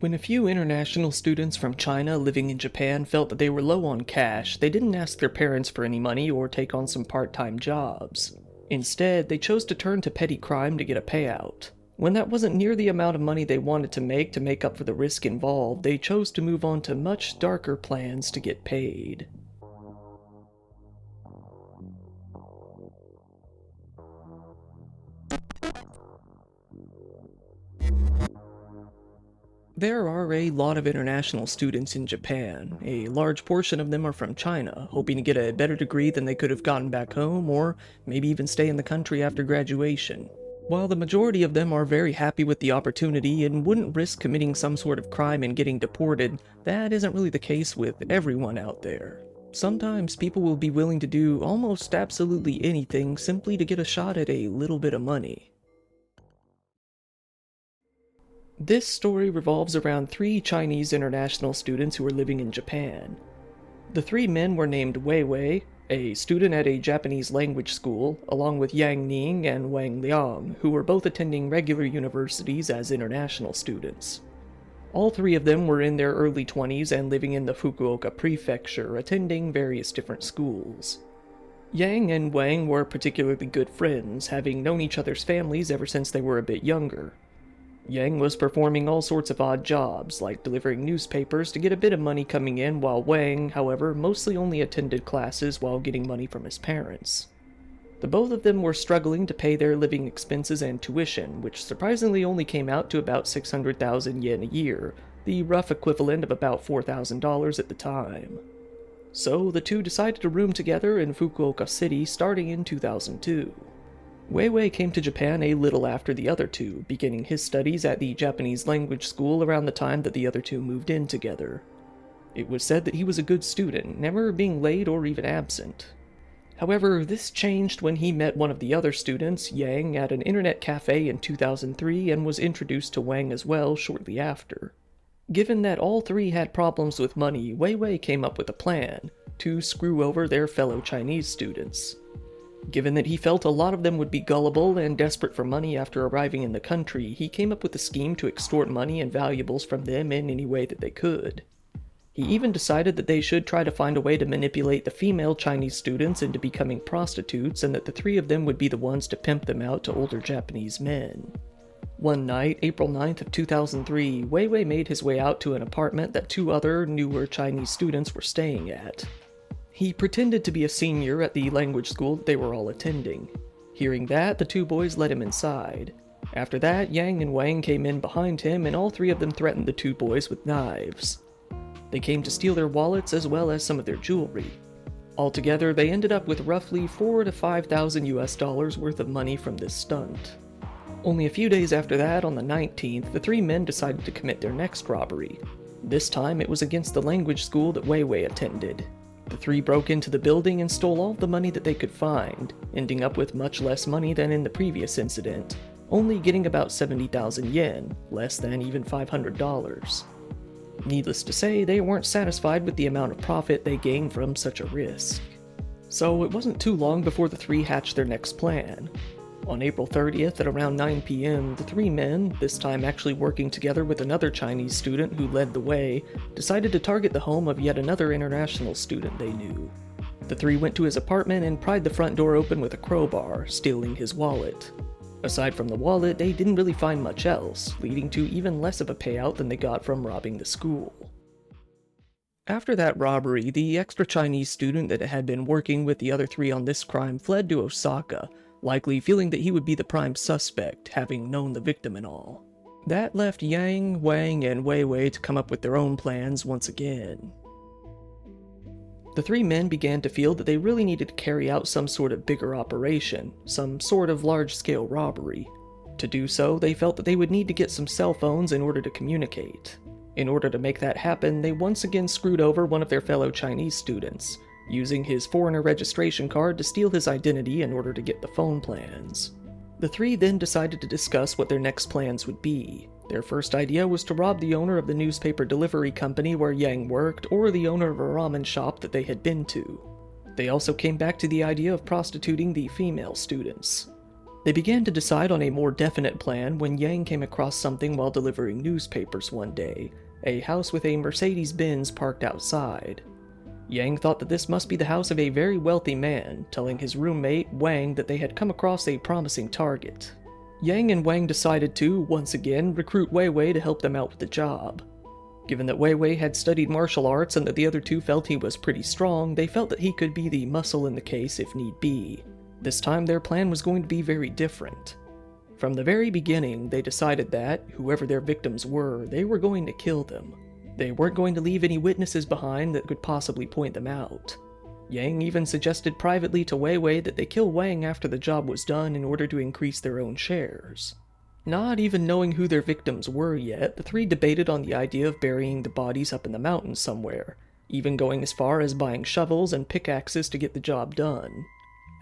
When a few international students from China living in Japan felt that they were low on cash, they didn't ask their parents for any money or take on some part-time jobs. Instead, they chose to turn to petty crime to get a payout. When that wasn't near the amount of money they wanted to make up for the risk involved, they chose to move on to much darker plans to get paid. There are a lot of international students in Japan. A large portion of them are from China, hoping to get a better degree than they could have gotten back home, or maybe even stay in the country after graduation. While the majority of them are very happy with the opportunity and wouldn't risk committing some sort of crime and getting deported, that isn't really the case with everyone out there. Sometimes people will be willing to do almost absolutely anything simply to get a shot at a little bit of money. This story revolves around 3 Chinese international students who were living in Japan. The 3 men were named Wei Wei, a student at a Japanese language school, along with Yang Ning and Wang Liang, who were both attending regular universities as international students. All 3 of them were in their early 20s and living in the Fukuoka prefecture, attending various different schools. Yang and Wang were particularly good friends, having known each other's families ever since they were a bit younger. Yang was performing all sorts of odd jobs, like delivering newspapers to get a bit of money coming in, while Wang, however, mostly only attended classes while getting money from his parents. The both of them were struggling to pay their living expenses and tuition, which surprisingly only came out to about 600,000 yen a year, the rough equivalent of about $4,000 at the time. So the two decided to room together in Fukuoka City starting in 2002. Wei Wei came to Japan a little after the other two, beginning his studies at the Japanese language school around the time that the other two moved in together. It was said that he was a good student, never being late or even absent. However, this changed when he met one of the other students, Yang, at an internet cafe in 2003 and was introduced to Wang as well shortly after. Given that all 3 had problems with money, Wei Wei came up with a plan to screw over their fellow Chinese students. Given that he felt a lot of them would be gullible and desperate for money after arriving in the country, he came up with a scheme to extort money and valuables from them in any way that they could. He even decided that they should try to find a way to manipulate the female Chinese students into becoming prostitutes, and that the 3 of them would be the ones to pimp them out to older Japanese men. One night, April 9th of 2003, Wei Wei made his way out to an apartment that 2 other, newer Chinese students were staying at. He pretended to be a senior at the language school that they were all attending. Hearing that, the 2 boys let him inside. After that, Yang and Wang came in behind him, and all 3 of them threatened the 2 boys with knives. They came to steal their wallets as well as some of their jewelry. Altogether, they ended up with roughly $4,000 to $5,000 worth of money from this stunt. Only a few days after that, on the 19th, the 3 men decided to commit their next robbery. This time, it was against the language school that Wei Wei attended. The 3 broke into the building and stole all the money that they could find, ending up with much less money than in the previous incident, only getting about 70,000 yen, less than even $500. Needless to say, they weren't satisfied with the amount of profit they gained from such a risk. So it wasn't too long before the 3 hatched their next plan. On April 30th at around 9 p.m., the 3 men, this time actually working together with another Chinese student who led the way, decided to target the home of yet another international student they knew. The 3 went to his apartment and pried the front door open with a crowbar, stealing his wallet. Aside from the wallet, they didn't really find much else, leading to even less of a payout than they got from robbing the school. After that robbery, the extra Chinese student that had been working with the other 3 on this crime fled to Osaka, likely feeling that he would be the prime suspect, having known the victim and all. That left Yang, Wang, and Wei Wei to come up with their own plans once again. The 3 men began to feel that they really needed to carry out some sort of bigger operation, some sort of large-scale robbery. To do so, they felt that they would need to get some cell phones in order to communicate. In order to make that happen, they once again screwed over one of their fellow Chinese students, using his foreigner registration card to steal his identity in order to get the phone plans. The 3 then decided to discuss what their next plans would be. Their first idea was to rob the owner of the newspaper delivery company where Yang worked, or the owner of a ramen shop that they had been to. They also came back to the idea of prostituting the female students. They began to decide on a more definite plan when Yang came across something while delivering newspapers one day, a house with a Mercedes-Benz parked outside. Yang thought that this must be the house of a very wealthy man, telling his roommate, Wang, that they had come across a promising target. Yang and Wang decided to, once again, recruit Wei Wei to help them out with the job. Given that Wei Wei had studied martial arts and that the other two felt he was pretty strong, they felt that he could be the muscle in the case if need be. This time their plan was going to be very different. From the very beginning, they decided that, whoever their victims were, they were going to kill them. They weren't going to leave any witnesses behind that could possibly point them out. Yang even suggested privately to Wei Wei that they kill Wang after the job was done in order to increase their own shares. Not even knowing who their victims were yet, the three debated on the idea of burying the bodies up in the mountains somewhere, even going as far as buying shovels and pickaxes to get the job done.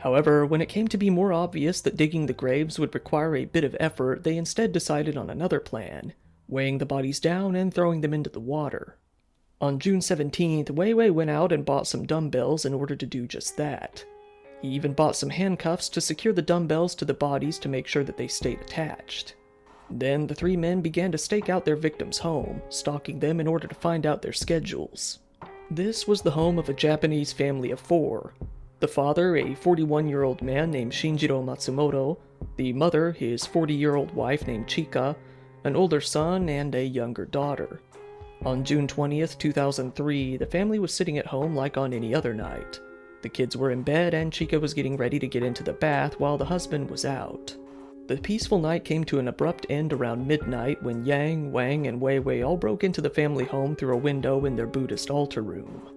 However, when it came to be more obvious that digging the graves would require a bit of effort, they instead decided on another plan, weighing the bodies down and throwing them into the water. On June 17th, Wei Wei went out and bought some dumbbells in order to do just that. He even bought some handcuffs to secure the dumbbells to the bodies to make sure that they stayed attached. Then the three men began to stake out their victims' home, stalking them in order to find out their schedules. This was the home of a Japanese family of four. The father, a 41-year-old man named Shinjiro Matsumoto, the mother, his 40-year-old wife named Chika, an older son, and a younger daughter. On June 20th, 2003, the family was sitting at home like on any other night. The kids were in bed and Chika was getting ready to get into the bath while the husband was out. The peaceful night came to an abrupt end around midnight when Yang, Wang, and Wei Wei all broke into the family home through a window in their Buddhist altar room.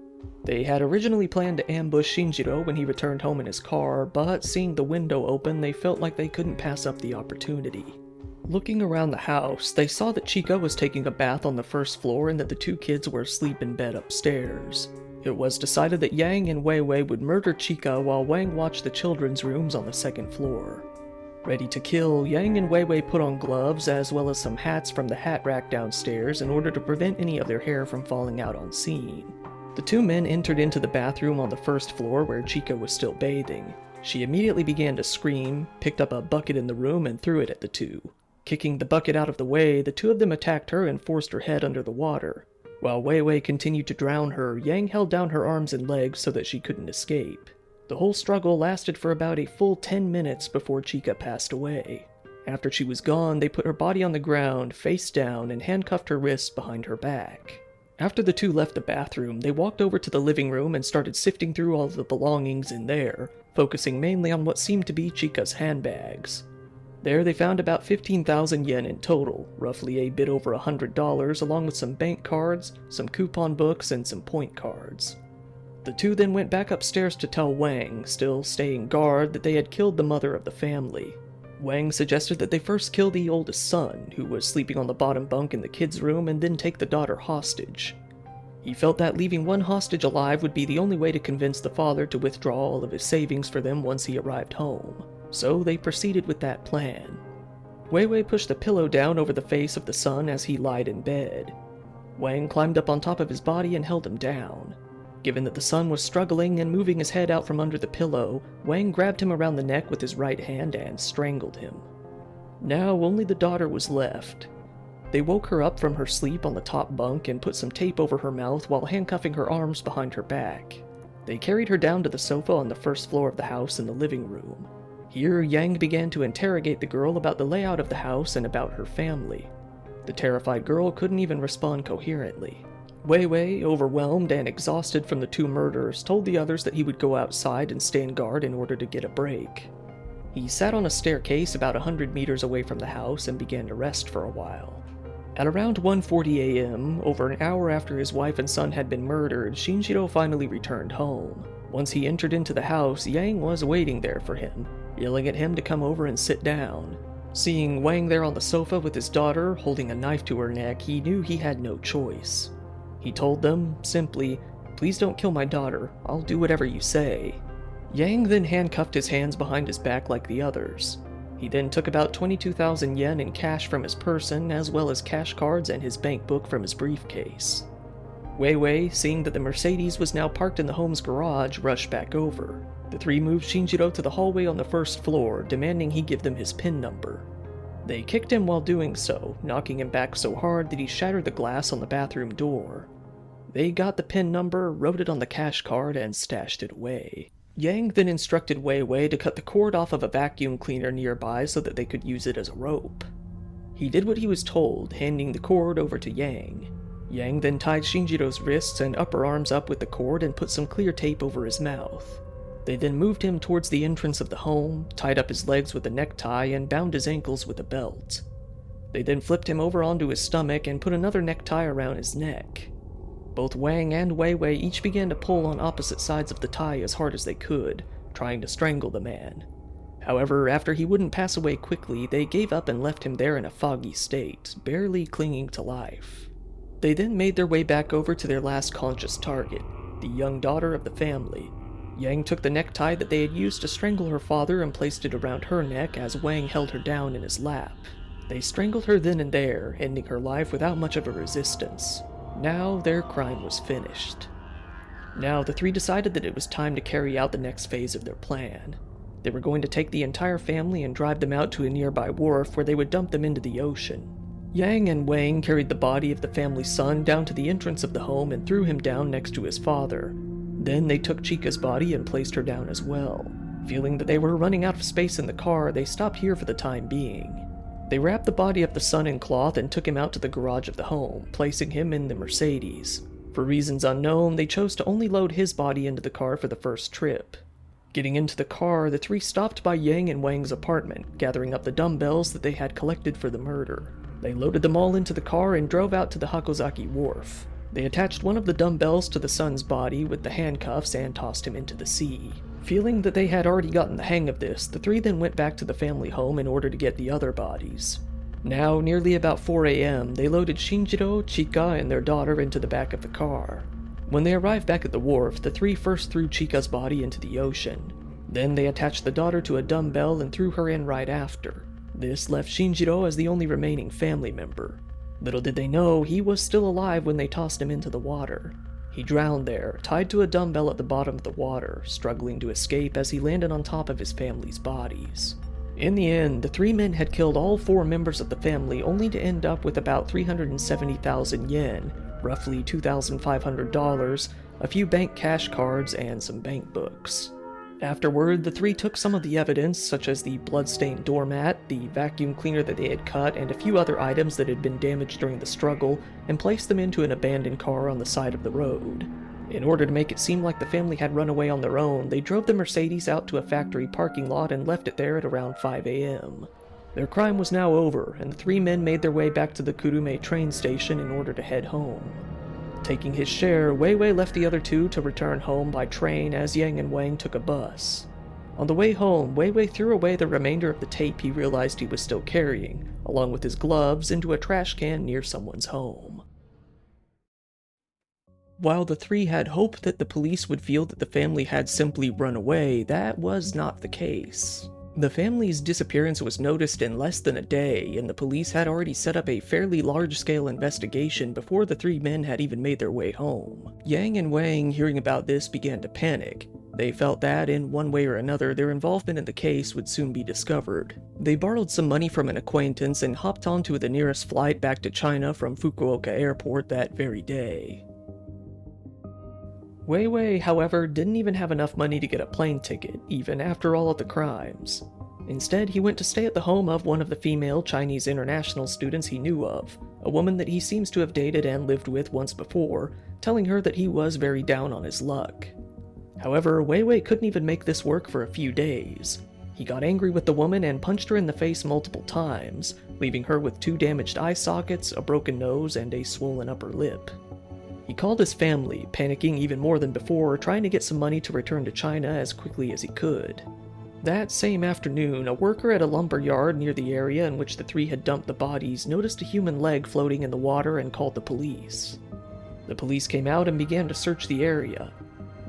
They had originally planned to ambush Shinjiro when he returned home in his car, but seeing the window open, they felt like they couldn't pass up the opportunity. Looking around the house, they saw that Chika was taking a bath on the first floor and that the two kids were asleep in bed upstairs. It was decided that Yang and Wei Wei would murder Chika while Wang watched the children's rooms on the second floor. Ready to kill, Yang and Wei Wei put on gloves as well as some hats from the hat rack downstairs in order to prevent any of their hair from falling out on scene. The two men entered into the bathroom on the first floor where Chika was still bathing. She immediately began to scream, picked up a bucket in the room and threw it at the two. Kicking the bucket out of the way, the two of them attacked her and forced her head under the water. While Wei Wei continued to drown her, Yang held down her arms and legs so that she couldn't escape. The whole struggle lasted for about a full 10 minutes before Chika passed away. After she was gone, they put her body on the ground, face down, and handcuffed her wrists behind her back. After the two left the bathroom, they walked over to the living room and started sifting through all of the belongings in there, focusing mainly on what seemed to be Chika's handbags. There they found about 15,000 yen in total, roughly a bit over $100, along with some bank cards, some coupon books, and some point cards. The two then went back upstairs to tell Wang, still staying guard, that they had killed the mother of the family. Wang suggested that they first kill the oldest son, who was sleeping on the bottom bunk in the kids' room, and then take the daughter hostage. He felt that leaving one hostage alive would be the only way to convince the father to withdraw all of his savings for them once he arrived home. So they proceeded with that plan. Wei Wei pushed the pillow down over the face of the son as he lied in bed. Wang climbed up on top of his body and held him down. Given that the son was struggling and moving his head out from under the pillow, Wang grabbed him around the neck with his right hand and strangled him. Now only the daughter was left. They woke her up from her sleep on the top bunk and put some tape over her mouth while handcuffing her arms behind her back. They carried her down to the sofa on the first floor of the house in the living room. Here, Yang began to interrogate the girl about the layout of the house and about her family. The terrified girl couldn't even respond coherently. Wei Wei, overwhelmed and exhausted from the two murders, told the others that he would go outside and stand guard in order to get a break. He sat on a staircase about 100 meters away from the house and began to rest for a while. At around 1:40 a.m., over an hour after his wife and son had been murdered, Shinjiro finally returned home. Once he entered into the house, Yang was waiting there for him, yelling at him to come over and sit down. Seeing Wang there on the sofa with his daughter, holding a knife to her neck, he knew he had no choice. He told them, simply, "Please don't kill my daughter, I'll do whatever you say." Yang then handcuffed his hands behind his back like the others. He then took about 22,000 yen in cash from his person, as well as cash cards and his bank book from his briefcase. Wei Wei, seeing that the Mercedes was now parked in the home's garage, rushed back over. The three moved Shinjiro to the hallway on the first floor, demanding he give them his PIN number. They kicked him while doing so, knocking him back so hard that he shattered the glass on the bathroom door. They got the PIN number, wrote it on the cash card, and stashed it away. Yang then instructed Wei Wei to cut the cord off of a vacuum cleaner nearby so that they could use it as a rope. He did what he was told, handing the cord over to Yang. Yang then tied Shinjiro's wrists and upper arms up with the cord and put some clear tape over his mouth. They then moved him towards the entrance of the home, tied up his legs with a necktie, and bound his ankles with a belt. They then flipped him over onto his stomach and put another necktie around his neck. Both Wang and Wei Wei each began to pull on opposite sides of the tie as hard as they could, trying to strangle the man. However, after he wouldn't pass away quickly, they gave up and left him there in a foggy state, barely clinging to life. They then made their way back over to their last conscious target, the young daughter of the family. Yang took the necktie that they had used to strangle her father and placed it around her neck as Wang held her down in his lap. They strangled her then and there, ending her life without much of a resistance. Now their crime was finished. Now the three decided that it was time to carry out the next phase of their plan. They were going to take the entire family and drive them out to a nearby wharf where they would dump them into the ocean. Yang and Wang carried the body of the family's son down to the entrance of the home and threw him down next to his father. Then they took Chica's body and placed her down as well. Feeling that they were running out of space in the car, they stopped here for the time being. They wrapped the body of the son in cloth and took him out to the garage of the home, placing him in the Mercedes. For reasons unknown, they chose to only load his body into the car for the first trip. Getting into the car, the three stopped by Yang and Wang's apartment, gathering up the dumbbells that they had collected for the murder. They loaded them all into the car and drove out to the Hakozaki wharf. They attached one of the dumbbells to the son's body with the handcuffs and tossed him into the sea. Feeling that they had already gotten the hang of this, the three then went back to the family home in order to get the other bodies. Now, nearly about 4 a.m., they loaded Shinjiro, Chika, and their daughter into the back of the car. When they arrived back at the wharf, the three first threw Chika's body into the ocean. Then they attached the daughter to a dumbbell and threw her in right after. This left Shinjiro as the only remaining family member. Little did they know, he was still alive when they tossed him into the water. He drowned there, tied to a dumbbell at the bottom of the water, struggling to escape as he landed on top of his family's bodies. In the end, the three men had killed all 4 members of the family only to end up with about 370,000 yen, roughly $2,500, a few bank cash cards, and some bank books. Afterward, the three took some of the evidence, such as the blood-stained doormat, the vacuum cleaner that they had cut, and a few other items that had been damaged during the struggle, and placed them into an abandoned car on the side of the road. In order to make it seem like the family had run away on their own, they drove the Mercedes out to a factory parking lot and left it there at around 5 a.m. Their crime was now over, and the 3 men made their way back to the Kurume train station in order to head home. Taking his share, Wei Wei left the other 2 to return home by train as Yang and Wang took a bus. On the way home, Wei Wei threw away the remainder of the tape he realized he was still carrying, along with his gloves, into a trash can near someone's home. While the 3 had hoped that the police would feel that the family had simply run away, that was not the case. The family's disappearance was noticed in less than a day, and the police had already set up a fairly large-scale investigation before the 3 men had even made their way home. Yang and Wang, hearing about this, began to panic. They felt that, in one way or another, their involvement in the case would soon be discovered. They borrowed some money from an acquaintance and hopped onto the nearest flight back to China from Fukuoka airport that very day. Wei Wei, however, didn't even have enough money to get a plane ticket, even after all of the crimes. Instead, he went to stay at the home of one of the female Chinese international students he knew of, a woman that he seems to have dated and lived with once before, telling her that he was very down on his luck. However, Wei Wei couldn't even make this work for a few days. He got angry with the woman and punched her in the face multiple times, leaving her with 2 damaged eye sockets, a broken nose, and a swollen upper lip. He called his family, panicking even more than before, trying to get some money to return to China as quickly as he could. That same afternoon, a worker at a lumber yard near the area in which the 3 had dumped the bodies noticed a human leg floating in the water and called the police. The police came out and began to search the area.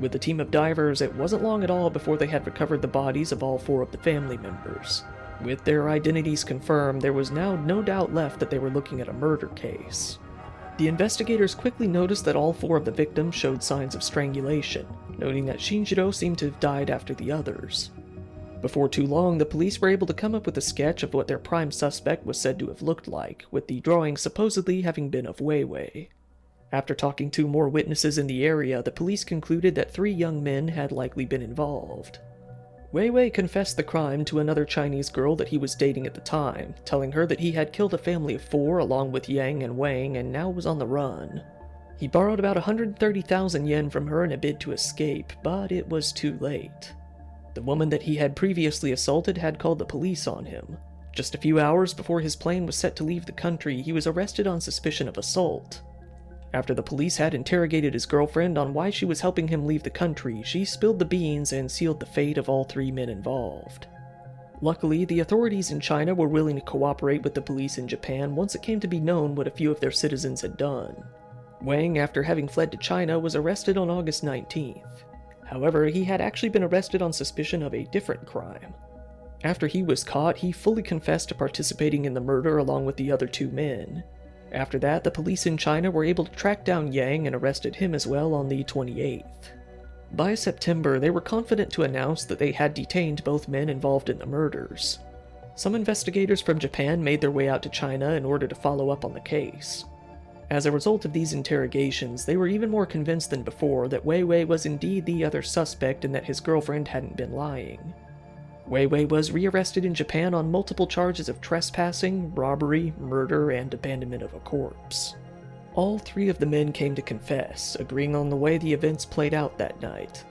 With a team of divers, it wasn't long at all before they had recovered the bodies of all 4 of the family members. With their identities confirmed, there was now no doubt left that they were looking at a murder case. The investigators quickly noticed that all 4 of the victims showed signs of strangulation, noting that Shinjiro seemed to have died after the others. Before too long, the police were able to come up with a sketch of what their prime suspect was said to have looked like, with the drawing supposedly having been of Weiwei. After talking to more witnesses in the area, the police concluded that 3 young men had likely been involved. Weiwei confessed the crime to another Chinese girl that he was dating at the time, telling her that he had killed a family of 4 along with Yang and Wang and now was on the run. He borrowed about 130,000 yen from her in a bid to escape, but it was too late. The woman that he had previously assaulted had called the police on him. Just a few hours before his plane was set to leave the country, he was arrested on suspicion of assault. After the police had interrogated his girlfriend on why she was helping him leave the country, she spilled the beans and sealed the fate of all 3 men involved. Luckily, the authorities in China were willing to cooperate with the police in Japan once it came to be known what a few of their citizens had done. Wang, after having fled to China, was arrested on August 19th. However, he had actually been arrested on suspicion of a different crime. After he was caught, he fully confessed to participating in the murder along with the other 2 men. After that, the police in China were able to track down Yang and arrested him as well on the 28th. By September, they were confident to announce that they had detained both men involved in the murders. Some investigators from Japan made their way out to China in order to follow up on the case. As a result of these interrogations, they were even more convinced than before that Weiwei was indeed the other suspect and that his girlfriend hadn't been lying. Weiwei was rearrested in Japan on multiple charges of trespassing, robbery, murder, and abandonment of a corpse. All 3 of the men came to confess, agreeing on the way the events played out that night.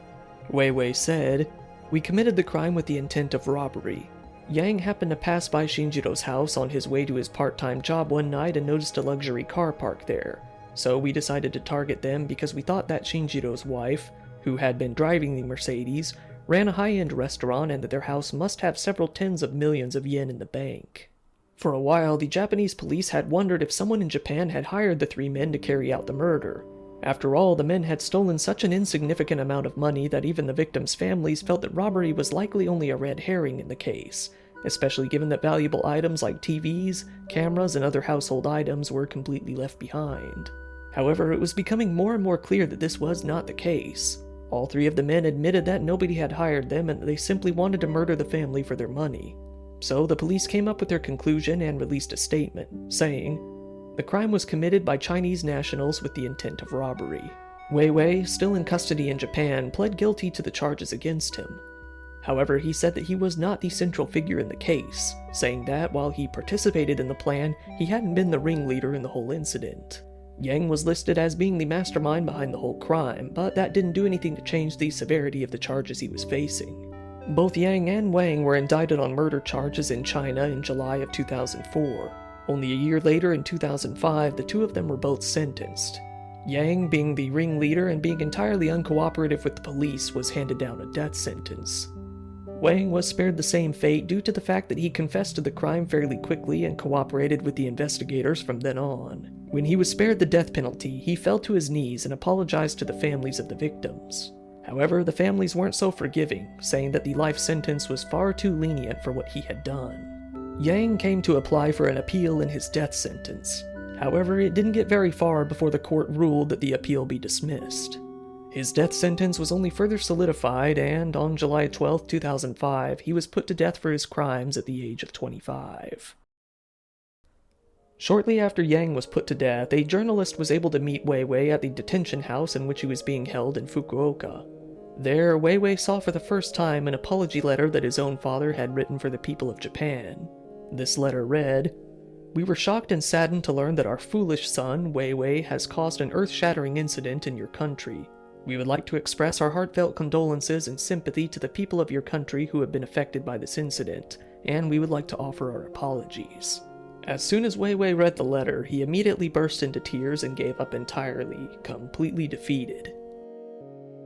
Weiwei said, "We committed the crime with the intent of robbery. Yang happened to pass by Shinjiro's house on his way to his part-time job one night and noticed a luxury car parked there. So we decided to target them because we thought that Shinjiro's wife, who had been driving the Mercedes, ran a high-end restaurant and that their house must have several tens of millions of yen in the bank." For a while, the Japanese police had wondered if someone in Japan had hired the 3 men to carry out the murder. After all, the men had stolen such an insignificant amount of money that even the victims' families felt that robbery was likely only a red herring in the case, especially given that valuable items like TVs, cameras, and other household items were completely left behind. However, it was becoming more and more clear that this was not the case. All 3 of the men admitted that nobody had hired them and that they simply wanted to murder the family for their money. So the police came up with their conclusion and released a statement, saying, "The crime was committed by Chinese nationals with the intent of robbery." Weiwei, still in custody in Japan, pled guilty to the charges against him. However, he said that he was not the central figure in the case, saying that while he participated in the plan, he hadn't been the ringleader in the whole incident. Yang was listed as being the mastermind behind the whole crime, but that didn't do anything to change the severity of the charges he was facing. Both Yang and Wang were indicted on murder charges in China in July of 2004. Only a year later, in 2005, the 2 of them were both sentenced. Yang, being the ringleader and being entirely uncooperative with the police, was handed down a death sentence. Wang was spared the same fate due to the fact that he confessed to the crime fairly quickly and cooperated with the investigators from then on. When he was spared the death penalty, he fell to his knees and apologized to the families of the victims. However, the families weren't so forgiving, saying that the life sentence was far too lenient for what he had done. Yang came to apply for an appeal in his death sentence. However, it didn't get very far before the court ruled that the appeal be dismissed. His death sentence was only further solidified, and on July 12, 2005, he was put to death for his crimes at the age of 25. Shortly after Yang was put to death, a journalist was able to meet Weiwei at the detention house in which he was being held in Fukuoka. There, Weiwei saw for the first time an apology letter that his own father had written for the people of Japan. This letter read, "We were shocked and saddened to learn that our foolish son, Weiwei, has caused an earth-shattering incident in your country. We would like to express our heartfelt condolences and sympathy to the people of your country who have been affected by this incident, and we would like to offer our apologies." As soon as Weiwei read the letter, he immediately burst into tears and gave up entirely, completely defeated.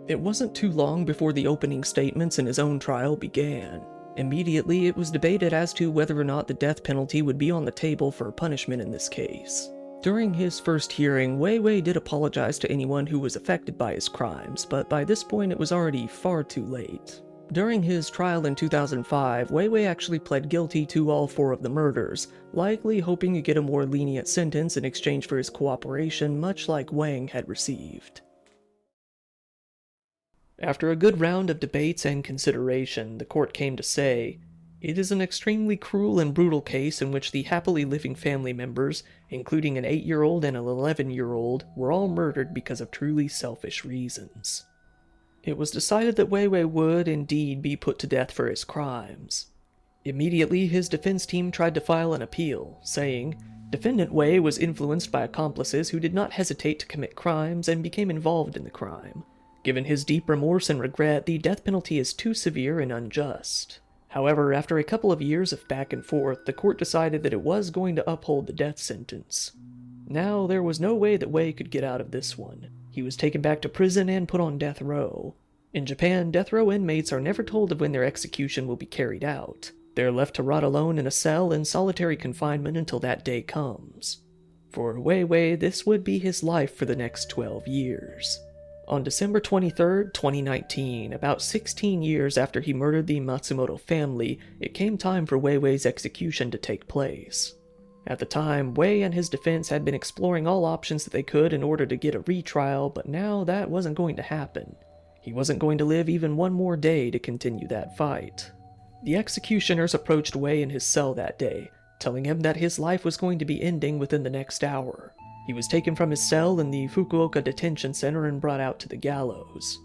It wasn't too long before the opening statements in his own trial began. Immediately, it was debated as to whether or not the death penalty would be on the table for punishment in this case. During his first hearing, Weiwei did apologize to anyone who was affected by his crimes, but by this point it was already far too late. During his trial in 2005, Weiwei actually pled guilty to all 4 of the murders, likely hoping to get a more lenient sentence in exchange for his cooperation, much like Wang had received. After a good round of debates and consideration, the court came to say, "It is an extremely cruel and brutal case in which the happily living family members, including an 8-year-old and an 11-year-old, were all murdered because of truly selfish reasons." It was decided that Weiwei would indeed be put to death for his crimes. Immediately, his defense team tried to file an appeal, saying, "Defendant Wei was influenced by accomplices who did not hesitate to commit crimes and became involved in the crime. Given his deep remorse and regret, the death penalty is too severe and unjust." However, after a couple of years of back and forth, the court decided that it was going to uphold the death sentence. Now, there was no way that Wei could get out of this one. He was taken back to prison and put on death row. In Japan, death row inmates are never told of when their execution will be carried out. They're left to rot alone in a cell in solitary confinement until that day comes. For Weiwei, this would be his life for the next 12 years. On December 23, 2019, about 16 years after he murdered the Matsumoto family, it came time for Weiwei's execution to take place. At the time, Wei and his defense had been exploring all options that they could in order to get a retrial, but now that wasn't going to happen. He wasn't going to live even one more day to continue that fight. The executioners approached Wei in his cell that day, telling him that his life was going to be ending within the next hour. He was taken from his cell in the Fukuoka detention center and brought out to the gallows.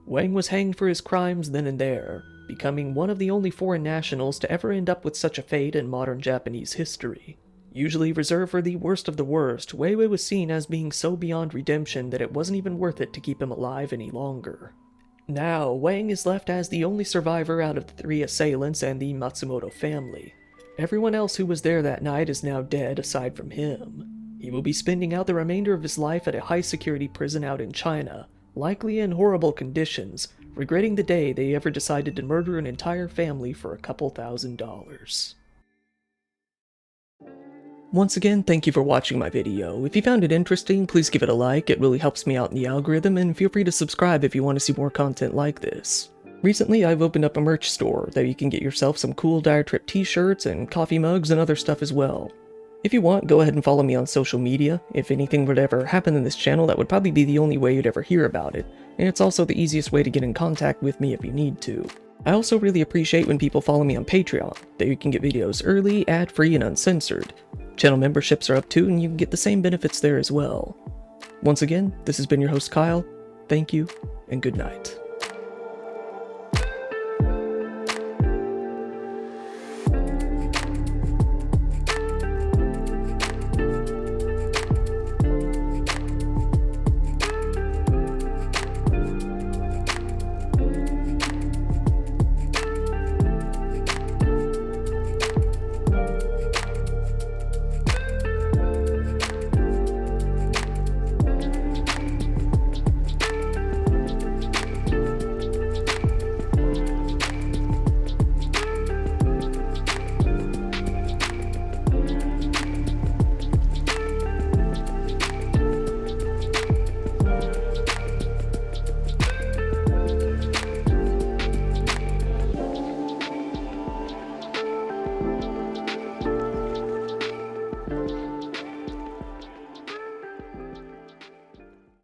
Wang was hanged for his crimes then and there, becoming one of the only foreign nationals to ever end up with such a fate in modern Japanese history. Usually reserved for the worst of the worst, Weiwei was seen as being so beyond redemption that it wasn't even worth it to keep him alive any longer. Now, Wang is left as the only survivor out of the 3 assailants and the Matsumoto family. Everyone else who was there that night is now dead aside from him. He will be spending out the remainder of his life at a high-security prison out in China, likely in horrible conditions, regretting the day they ever decided to murder an entire family for a couple $1,000s. Once again, thank you for watching my video. If you found it interesting, please give it a like, it really helps me out in the algorithm, and feel free to subscribe if you want to see more content like this. Recently, I've opened up a merch store that you can get yourself some cool Dire Trip t-shirts and coffee mugs and other stuff as well. If you want, go ahead and follow me on social media. If anything would ever happen in this channel, that would probably be the only way you'd ever hear about it, and it's also the easiest way to get in contact with me if you need to. I also really appreciate when people follow me on Patreon. There you can get videos early, ad-free, and uncensored. Channel memberships are up too, and you can get the same benefits there as well. Once again, this has been your host Kyle. Thank you, and good night.